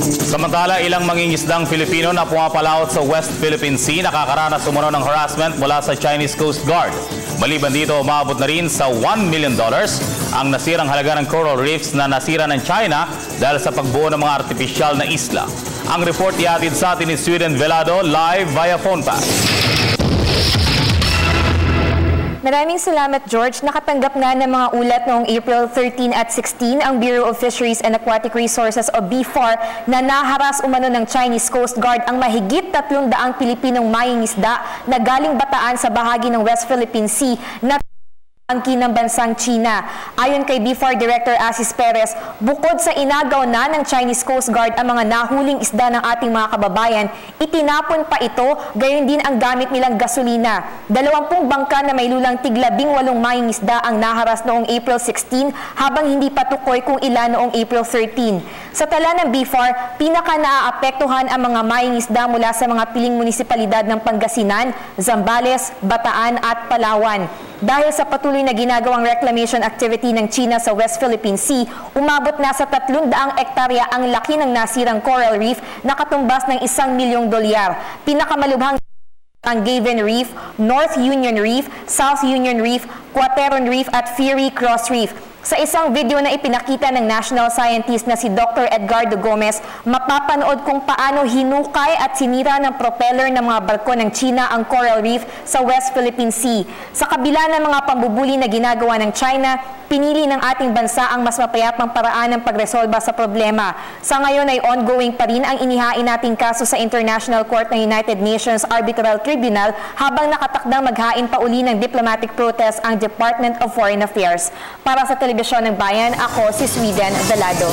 Samantala, ilang mangingisdang Filipino na pumapalaot sa West Philippine Sea nakakaranas umano ng harassment mula sa Chinese Coast Guard. Maliban dito, umabot na rin sa $1 million ang nasirang halaga ng coral reefs na nasira ng China dahil sa pagbuo ng mga artipisyal na isla. Ang report ihatid sa atin ni Sweden Velado live via phone pass. Maraming salamat, George. Nakatanggap nga ng mga ulat noong April 13 at 16 ang Bureau of Fisheries and Aquatic Resources o BFAR na naharas umano ng Chinese Coast Guard ang mahigit 300 Pilipinong mangingisda na galing Bataan sa bahagi ng West Philippine Sea na angkin ng bansang China. Ayon kay BFAR Director Asis Perez, bukod sa inagaw na ng Chinese Coast Guard ang mga nahuling isda ng ating mga kababayan, itinapon pa ito, gayon din ang gamit nilang gasolina. 20 bangka na may lulang tig-18 mangingisda ang naharas noong April 16 habang hindi patukoy kung ilan noong April 13. Sa tala ng BFAR, pinaka naaapektuhan ang mga mangingisda mula sa mga piling munisipalidad ng Pangasinan, Zambales, Bataan at Palawan. Dahil sa patuloy na ginagawang reclamation activity ng China sa West Philippine Sea, umabot na sa 300 ektarya ang laki ng nasirang coral reef na katumbas ng $1 milyong. Pinakamalubhang ang Gavin Reef, North Union Reef, South Union Reef, Quateron Reef at Fury Cross Reef. Sa isang video na ipinakita ng national scientist na si Dr. Edgardo Gomez, mapapanood kung paano hinukay at sinira ng propeller ng mga barko ng China ang coral reef sa West Philippine Sea. Sa kabila ng mga pambubuli na ginagawa ng China, pinili ng ating bansa ang mas mapayapang paraan ng pagresolba sa problema. Sa ngayon ay ongoing pa rin ang inihain nating kaso sa International Court ng United Nations Arbitral Tribunal habang nakatakdang maghain pa uli ng diplomatic protest ang Department of Foreign Affairs. Para sa Telebisyon ng Bayan, ako si Sweden Velado.